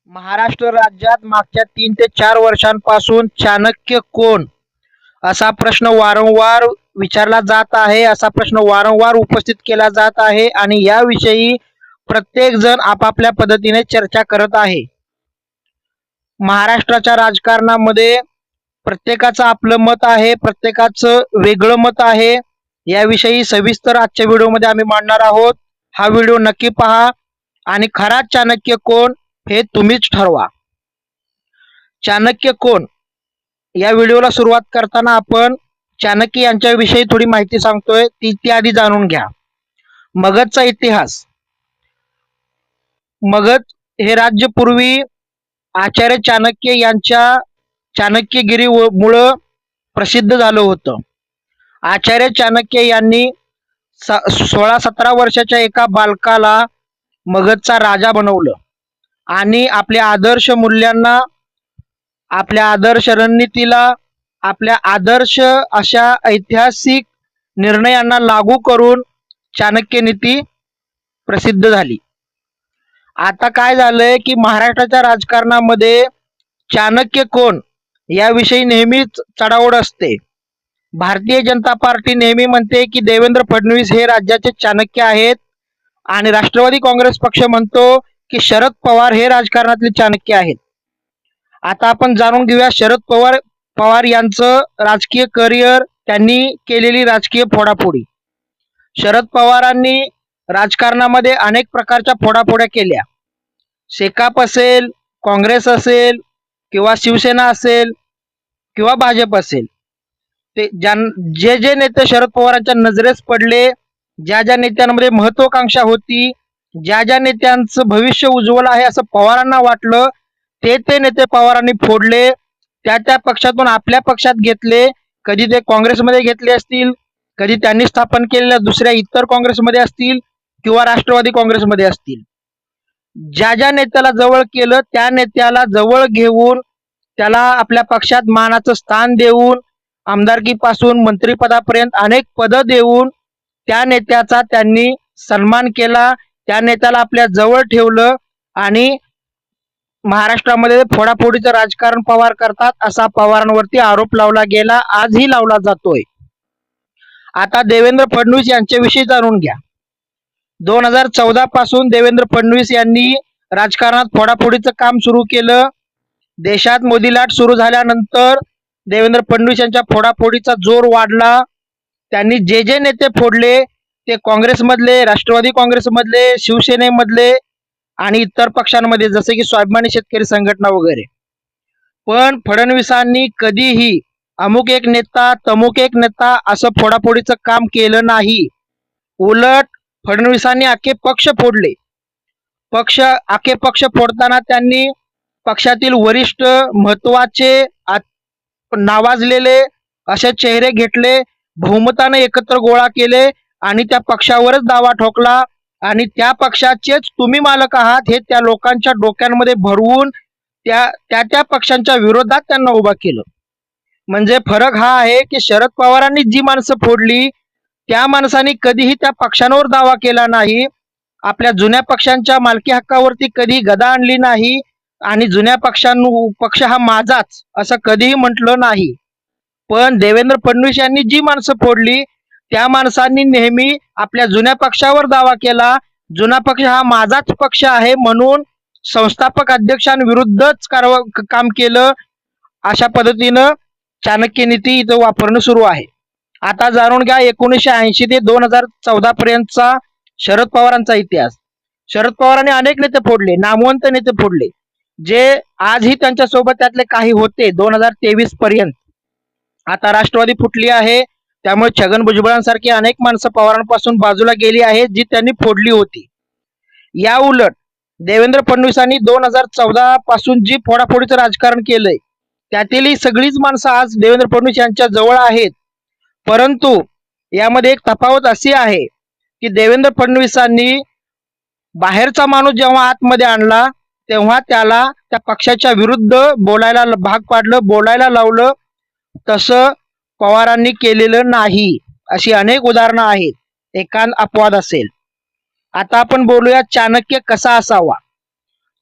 महाराष्ट्र राज्यात मागच्या 3 ते 4 वर्षांपासून चाणक्य कोण असा प्रश्न वारंवार विचारला जात आहे, असा प्रश्न वारंवार उपस्थित केला जात आहे आणि याविषयी प्रत्येक जण आपापल्या पद्धतीने चर्चा करत आहे. महाराष्ट्राच्या राजकारणामध्ये प्रत्येकाचं आपलं मत आहे, प्रत्येकाचं वेगळं मत आहे. याविषयी सविस्तर आजच्या व्हिडिओमध्ये आम्ही मांडणार आहोत. हा व्हिडिओ नक्की पहा आणि खरा चाणक्य कोण हे तुम्हीच ठरवा. चाणक्य कोण या व्हिडिओला सुरुवात करताना आपण चाणक्य यांच्याविषयी थोडी माहिती सांगतोय, ती आधी जाणून घ्या. मगधचा इतिहास. मगध हे राज्य पूर्वी आचार्य चाणक्य यांच्या चाणक्यगिरीमुळे प्रसिद्ध झालं होतं. आचार्य चाणक्य यांनी 16-17 वर्षाच्या एका बालकाला मगधचा राजा बनवलं आणि आपल्या आदर्श मूल्यांना, आपल्या आदर्श रणनीतीला, आपल्या आदर्श अशा ऐतिहासिक निर्णयांना लागू करून चाणक्य नीती प्रसिद्ध झाली. आता काय झालंय की महाराष्ट्राच्या राजकारणामध्ये चाणक्य कोण याविषयी नेहमीच चढाओढ असते. भारतीय जनता पार्टी नेहमी म्हणते की देवेंद्र फडणवीस हे राज्याचे चाणक्य आहेत आणि राष्ट्रवादी काँग्रेस पक्ष म्हणतो की शरद पवार हे राजकारणातले चाणक्य आहेत. आता आपण जाणून घेऊया शरद पवार यांचं राजकीय करिअर, त्यांनी केलेली राजकीय फोडाफोडी. शरद पवारांनी राजकारणामध्ये अनेक प्रकारच्या फोडाफोड्या केल्या. शेकाप असेल, काँग्रेस असेल किंवा शिवसेना असेल किंवा भाजप असेल, ते जे नेते शरद पवारांच्या नजरेस पडले, ज्या नेत्यांमध्ये महत्वाकांक्षा होती, ज्या नेत्यांचं भविष्य उज्ज्वल आहे असं पवारांना वाटलं, ते नेते पवारांनी फोडले. त्या पक्षातून आपल्या पक्षात घेतले. कधी ते काँग्रेसमध्ये घेतले असतील, कधी त्यांनी स्थापन केलेल्या दुसऱ्या इतर काँग्रेसमध्ये असतील किंवा राष्ट्रवादी काँग्रेसमध्ये असतील. ज्या नेत्याला जवळ केलं त्या नेत्याला जवळ घेऊन त्याला आपल्या पक्षात मानाचं स्थान देऊन, आमदारकीपासून मंत्रिपदापर्यंत अनेक पदं देऊन त्या नेत्याचा त्यांनी सन्मान केला. त्या नेत्याला आपल्या जवळ ठेवलं आणि महाराष्ट्रामध्ये फोडाफोडीचं राजकारण पवार करतात असा पवारांवरती आरोप लावला गेला, आजही लावला जातोय. आता देवेंद्र फडणवीस यांच्याविषयी जाणून घ्या. 2014 पासून देवेंद्र फडणवीस यांनी राजकारणात फोडाफोडीचं काम सुरू केलं. देशात मोदी लाट सुरू झाल्यानंतर देवेंद्र फडणवीस यांच्या फोडाफोडीचा जोर वाढला. त्यांनी जे नेते फोडले ते काँग्रेसमधले, राष्ट्रवादी काँग्रेसमधले, शिवसेनेमधले आणि इतर पक्षांमध्ये, जसे की स्वाभिमानी शेतकरी संघटना वगैरे. पण फडणवीसांनी कधीही अमुक एक नेता, तमुक एक नेता असं फोडाफोडीचं काम केलं नाही. उलट फडणवीसांनी अख्खे पक्ष फोडले. अख्खे पक्ष फोडताना त्यांनी पक्षातील वरिष्ठ, महत्वाचे, नावाजलेले असे चेहरे घेतले, बहुमताने एकत्र गोळा केले आणि त्या पक्षावरच दावा ठोकला आणि त्या पक्षाचेच तुम्ही मालक आहात हे त्या लोकांच्या डोक्यांमध्ये भरवून त्या पक्षांच्या विरोधात त्यांना उभा केलं. म्हणजे फरक हा आहे की शरद पवारांनी जी माणसं फोडली त्या माणसांनी कधीही त्या पक्षांवर दावा केला नाही, आपल्या जुन्या पक्षांच्या मालकी हक्कावरती कधी गदा आणली नाही आणि जुन्या पक्ष हा माझाच असं कधीही म्हटलं नाही. पण देवेंद्र फडणवीस यांनी जी माणसं फोडली त्या माणसांनी नेहमी आपल्या जुन्या पक्षावर दावा केला. जुना पक्ष हा माझाच पक्ष आहे म्हणून संस्थापक अध्यक्षांविरुद्धच काम केलं. अशा पद्धतीनं चाणक्य नीती इथं वापरणं सुरू आहे. आता जाणून घ्या 1980 ते 2014 पर्यंतचा शरद पवारांचा इतिहास. शरद पवारांनी अनेक नेते फोडले, नामवंत नेते फोडले, जे आजही त्यांच्यासोबत त्यातले काही होते 2023 पर्यंत. आता राष्ट्रवादी फुटली आहे, त्यामुळे छगन भुजबळांसारखी अनेक माणसं पवारांपासून बाजूला गेली आहेत जी त्यांनी फोडली होती. या उलट देवेंद्र फडणवीसांनी 2014 पासून जी फोडाफोडीचं राजकारण केलंय त्यातील सगळीच माणसं आज देवेंद्र फडणवीस यांच्या जवळ आहेत. परंतु यामध्ये एक तफावत अशी आहे की देवेंद्र फडणवीसांनी बाहेरचा माणूस जेव्हा आतमध्ये आणला तेव्हा त्याला त्या पक्षाच्या विरुद्ध बोलायला भाग पाडलं, बोलायला लावलं. तसं पवारांनी केलेलं नाही. अशी अनेक उदाहरणं आहेत, एकांत अपवाद असेल. आता आपण बोलूया चाणक्य कसा असावा.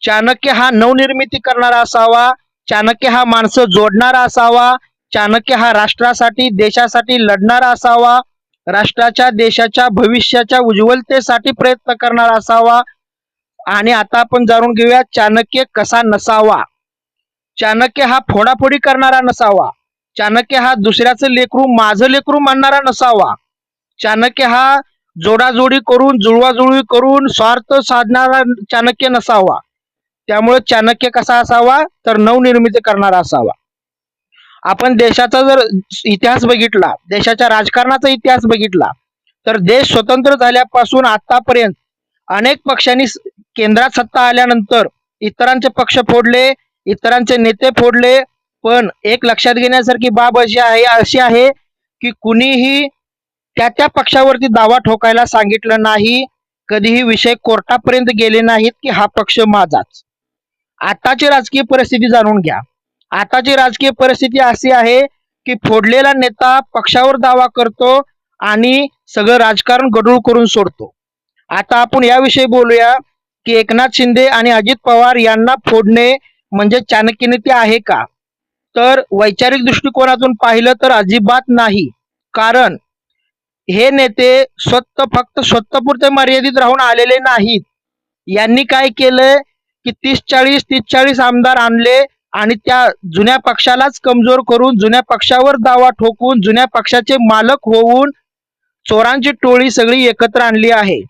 चाणक्य हा नवनिर्मिती करणारा असावा, चाणक्य हा माणसं जोडणारा असावा, चाणक्य हा राष्ट्रासाठी देशासाठी लढणारा असावा, राष्ट्राच्या देशाच्या भविष्याच्या उज्ज्वलतेसाठी प्रयत्न करणारा असावा. आणि आता आपण जाणून घेऊया चाणक्य कसा नसावा. चाणक्य हा फोडाफोडी करणारा नसावा, चाणक्य हा दुसऱ्याचं लेकरू माझं लेकरू मानणारा नसावा, चाणक्य हा जोडाजोडी करून जुळवाजुळवी करून स्वार्थ साधणारा चाणक्य नसावा. त्यामुळे चाणक्य कसा असावा तर नवनिर्मिती करणारा असावा. आपण देशाचा जर इतिहास बघितला, देशाच्या राजकारणाचा इतिहास बघितला, तर देश स्वतंत्र झाल्यापासून आतापर्यंत अनेक पक्षांनी केंद्रात सत्ता आल्यानंतर इतरांचे पक्ष फोडले, इतरांचे नेते फोडले. पण एक लक्षात घेण्यासारखी बाब अशी आहे की कुणीही त्या पक्षावरती दावा ठोकायला सांगितलं नाही. कधीही विषय कोर्टापर्यंत गेले नाहीत की हा पक्ष माझाच. आताची राजकीय परिस्थिती जाणून घ्या. आताची राजकीय परिस्थिती अशी आहे की फोडलेला नेता पक्षावर दावा करतो आणि सगळं राजकारण गढूळ करून सोडतो. आता आपण याविषयी बोलूया की एकनाथ शिंदे आणि अजित पवार यांना फोडणे म्हणजे चाणक्यनीती आहे का? तर वैचारिक दृष्टिकोनातून पाहिलं तर अजिबात नाही. कारण हे नेते फक्त स्वतःपुरते मर्यादित राहून आलेले नाहीत. यांनी काय केलंय की 30-40 आमदार आणले आणि त्या जुन्या पक्षालाच कमजोर करून, जुन्या पक्षावर दावा ठोकून, जुन्या पक्षाचे मालक होऊन चोरांची टोळी सगळी एकत्र आणली आहे.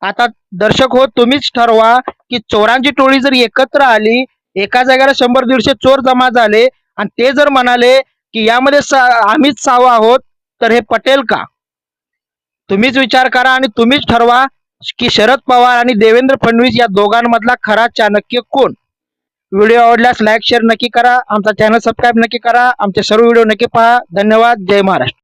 आता दर्शक हो, तुम्हीच ठरवा की चोरांची टोळी जर एकत्र आली, एका जागेला 100-150 चोर जमा झाले आणि ते जर म्हणाले की यामध्ये आम्हीच सावं आहोत, तर हे पटेल का? तुम्हीच विचार करा आणि तुम्हीच ठरवा की शरद पवार आणि देवेंद्र फडणवीस या दोघांमधला खरा चाणक्य कोण? व्हिडिओ आवडल्यास लाईक शेअर नक्की करा. आमचा चॅनल सबस्क्राईब नक्की करा. आमचे सर्व व्हिडिओ नक्की पहा. धन्यवाद. जय महाराष्ट्र.